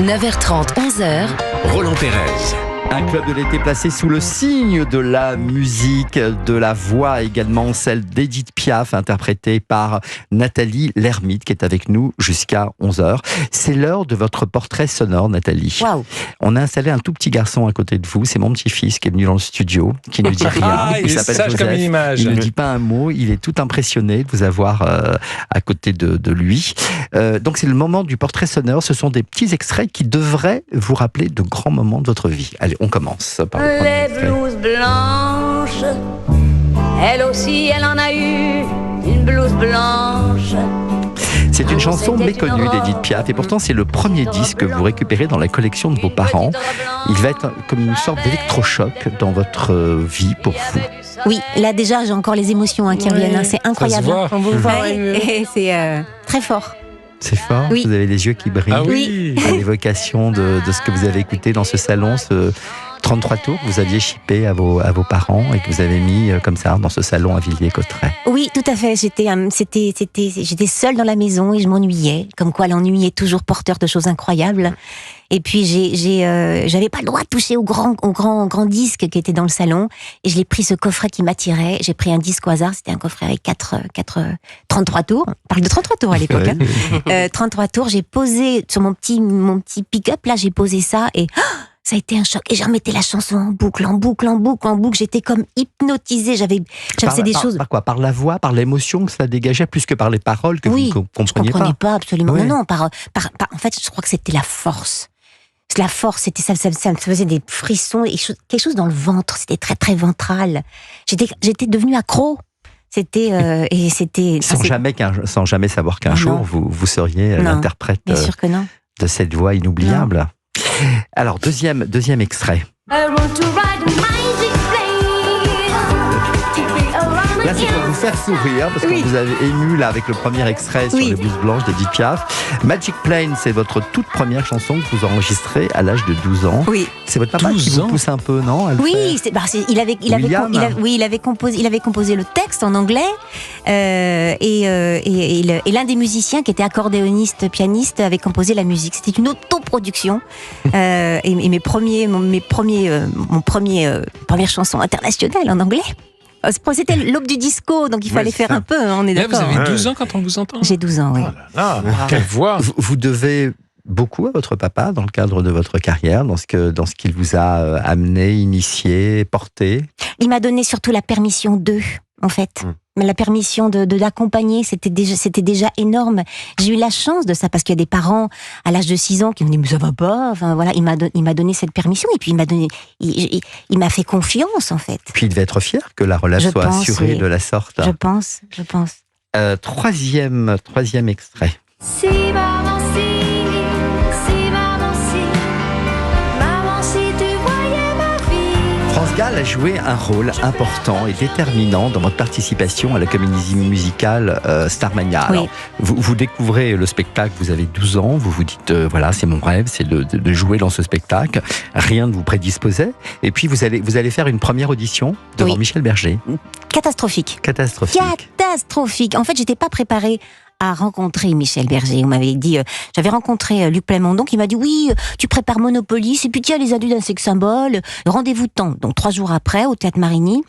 9h30, 11h. Roland Pérez. Un club de l'été placé sous le signe de la musique, de la voix également, celle d'Edith Piaf, interprétée par Nathalie Lermite, qui est avec nous jusqu'à 11h. C'est l'heure de votre portrait sonore, Nathalie. Waouh. On a installé un tout petit garçon à côté de vous, c'est mon petit-fils qui est venu dans le studio, qui ne dit rien. Il s'appelle sage comme une image. Il ne dit pas un mot, il est tout impressionné de vous avoir à côté de lui. Donc c'est le moment du portrait sonore, ce sont des petits extraits qui devraient vous rappeler de grands moments de votre vie. Allez, on commence par le premier Les extrait. blouses blanches, elle aussi, elle en a eu une blouse blanche. C'est une chanson C'était méconnue une robe. d'Edith Piaf et pourtant c'est le premier disque que vous récupérez dans la collection de vos parents. Il va être comme une sorte d'électrochoc dans votre vie pour vous. Oui, là déjà j'ai encore les émotions qui reviennent, c'est incroyable. voit. On vous voit, et c'est très fort. C'est fort, Oui. vous avez les yeux qui brillent. Ah oui. À l'évocation de ce que vous avez écouté dans ce salon, ce 33 tours que vous aviez chippé à vos parents et que vous avez mis comme ça dans ce salon à Villiers-Cotterêts. Oui, tout à fait. J'étais seule dans la maison et je m'ennuyais. Comme quoi, l'ennui est toujours porteur de choses incroyables. Et puis j'avais pas le droit de toucher au grand disque qui était dans le salon. Et je l'ai pris ce coffret qui m'attirait. J'ai pris un disque au hasard. C'était un coffret avec 33 tours. On parle de 33 tours à l'époque. Ouais. 33 tours. J'ai posé sur mon petit pick-up. Là, j'ai posé ça et ça a été un choc. Et je remettais la chanson en boucle. J'étais comme hypnotisée. J'avais c'est des choses. Par quoi? Par la voix, par l'émotion que ça dégageait, plus que par les paroles que Oui, vous ne je compreniez comprenais pas. pas absolument. Oui. Non, en fait, je crois que c'était la force. La force, c'était ça me faisait des frissons, quelque chose dans le ventre. C'était très très ventral. J'étais devenue accro. Sans jamais savoir qu'un Ah, jour non. vous seriez Non, l'interprète Bien sûr que non. de cette voix inoubliable. Alors, deuxième extrait. I want to ride a magic plane. Là, c'est pour vous faire sourire, parce que vous avez ému là avec le premier extrait sur Oui. les blouses blanches d'Edith Piaf. Magic Plane, c'est votre toute première chanson que vous enregistrez à l'âge de 12 ans. Oui. C'est votre papa 12 qui vous ans. pousse un peu, non, à le Oui, faire il avait composé le texte en anglais et l'un des musiciens qui était accordéoniste pianiste avait composé la musique. C'était une autoproduction et première chanson internationale en anglais. C'était l'aube du disco, donc il fallait faire ça. un peu. On est Là, vous d'accord. avez 12 ans quand on vous entend. J'ai 12 ans, oui. Quelle voix. Vous devez beaucoup à votre papa dans le cadre de votre carrière, dans ce qu'il vous a amené, initié, porté. Il m'a donné surtout la permission en fait. Mais la permission de l'accompagner, c'était déjà énorme. J'ai eu la chance de ça, parce qu'il y a des parents à l'âge de 6 ans qui me disent mais ça va pas. Enfin voilà, il m'a donné cette permission et puis il m'a fait confiance en fait. Puis il devait être fier que la relève Je soit pense, assurée oui. de la sorte. Je pense. Troisième extrait. Si maman si tu voyais ma vie. France Gall a joué un rôle important et déterminant dans votre participation à la comédie musicale Starmania. Oui. Alors, vous découvrez le spectacle, vous avez 12 ans, vous vous dites, voilà, c'est mon rêve, c'est de jouer dans ce spectacle. Rien ne vous prédisposait. Et puis, vous allez faire une première audition devant Oui. Michel Berger. Catastrophique. Catastrophique. En fait, j'étais pas préparée à rencontrer Michel Berger. On m'avait dit, j'avais rencontré Luc Plamondon qui m'a dit oui, tu prépares Monopoly, et puis tiens, les adultes d'un sexe symbole, rendez-vous tant. Donc 3 jours après, au Théâtre Marigny.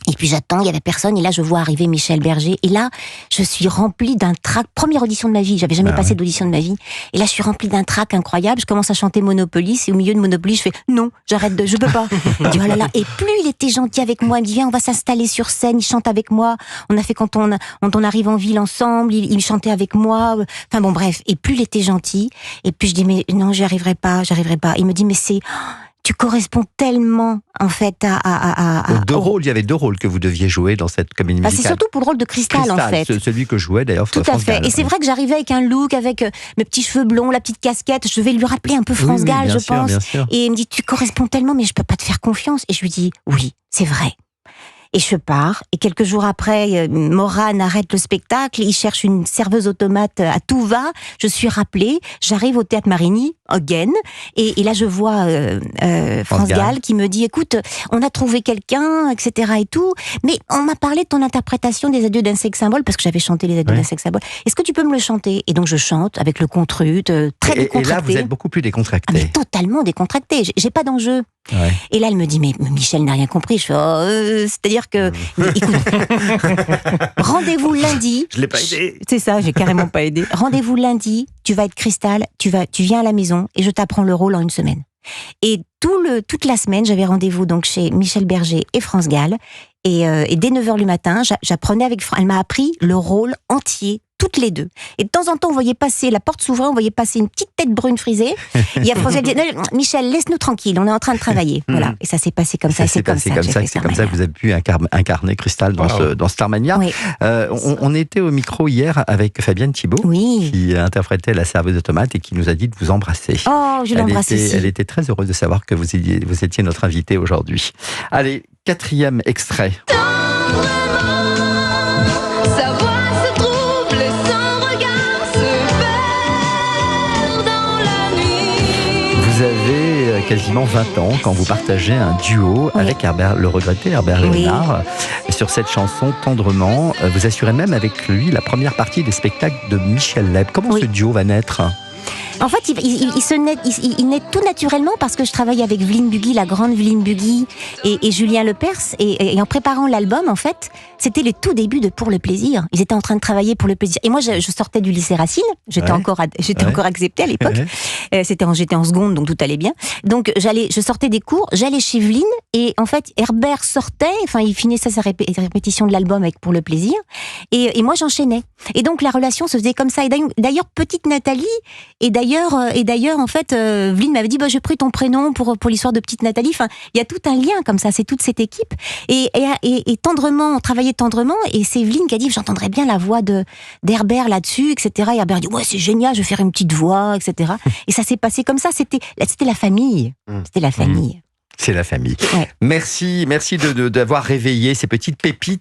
Et puis j'attends, il y avait personne, et là je vois arriver Michel Berger, et là je suis remplie d'un trac. Première audition de ma vie, j'avais jamais passé d'audition de ma vie, et là je suis remplie d'un trac incroyable. Je commence à chanter Monopoly, et au milieu de Monopoly je fais non, j'arrête, je peux pas. Il dit oh là là, et plus il était gentil avec moi, il me dit viens, on va s'installer sur scène, il chante avec moi. On a fait quand on arrive en ville ensemble, il chantait avec moi. Enfin bon bref, et plus il était gentil, et puis je dis mais non, j'y arriverai pas. Il me dit mais tu corresponds tellement, en fait, Il y avait 2 rôles que vous deviez jouer dans cette comédie musicale. c'est surtout pour le rôle de Cristal, en fait. Celui que jouait d'ailleurs Tout à France fait. Gall. Et c'est vrai que j'arrivais avec un look, avec mes petits cheveux blonds, la petite casquette. Je vais lui rappeler un peu France Gall, bien je sûr, pense. bien sûr. Et il me dit, tu corresponds tellement, mais je peux pas te faire confiance. Et je lui dis, oui, c'est vrai. Et je pars. Et quelques jours après, Morane arrête le spectacle. Il cherche une serveuse automate à tout va. Je suis rappelée. J'arrive au Théâtre Marigny. again. Et là, je vois France Gall qui me dit, écoute, on a trouvé quelqu'un, etc. et tout, mais on m'a parlé de ton interprétation des adieux d'un sexe symbole, parce que j'avais chanté les adieux d'un sexe symbole. Est-ce que tu peux me le chanter? Et donc, je chante avec le contrut, très décontracté. Et là, vous êtes beaucoup plus décontracté. Ah, mais totalement décontracté. J'ai pas d'enjeu. Ouais. Et là, elle me dit, mais Michel n'a rien compris. Je fais, c'est-à-dire que, écoute, rendez-vous lundi. Je l'ai pas aidé. C'est ça, j'ai carrément pas aidé. Rendez-vous lundi, tu vas être Cristal, tu viens à la maison et je t'apprends le rôle en une semaine. Et toute la semaine, j'avais rendez-vous donc chez Michel Berger et France Gall. Et dès 9h le matin, j'apprenais elle m'a appris le rôle entier, toutes les deux. Et de temps en temps, on voyait passer, la porte s'ouvrait, on voyait passer une petite tête brune frisée. Il y a France Gall qui disait, non, Michel, laisse-nous tranquille, on est en train de travailler. Voilà. Et ça s'est passé comme ça. C'est comme ça que vous avez pu incarner Cristal dans Starmania. Oui. On était au micro hier avec Fabienne Thibault, qui interprétait la serveuse de tomates et qui nous a dit de vous embrasser. Oh, je l'embrasse aussi. Elle était très heureuse de savoir que vous étiez notre invité aujourd'hui. Allez, 4e extrait. Vous avez quasiment 20 ans quand vous partagez un duo avec le regretté Herbert Léonard sur cette chanson Tendrement. Vous assurez même avec lui la première partie des spectacles de Michel Leb. Comment ce duo va naître ? En fait, il naît tout naturellement parce que je travaille avec Vline Bugui, la grande Vline Bugui, et Julien Lepers. Et en préparant l'album, en fait, c'était les tout débuts de Pour le plaisir. Ils étaient en train de travailler pour le plaisir. Et moi, je sortais du lycée Racine. J'étais encore acceptée à l'époque. J'étais en seconde, donc tout allait bien. Donc, je sortais des cours, j'allais chez Vline, et en fait, Herbert sortait, enfin, il finissait sa répétition de l'album avec Pour le plaisir, et moi, j'enchaînais. Et donc, la relation se faisait comme ça. Et d'ailleurs, petite Nathalie, et d'ailleurs, en fait, Vline m'avait dit, j'ai pris ton prénom pour l'histoire de petite Nathalie. Enfin, il y a tout un lien comme ça, c'est toute cette équipe. Et tendrement, on travaillait tendrement, et c'est Vline qui a dit, j'entendrais bien la voix d'Herbert là-dessus, etc. Et Herbert a dit, ouais, c'est génial, je vais faire une petite voix, etc. Et ça s'est passé comme ça, c'était la famille. C'était la famille. C'est la famille. Ouais. Merci d'avoir réveillé ces petites pépites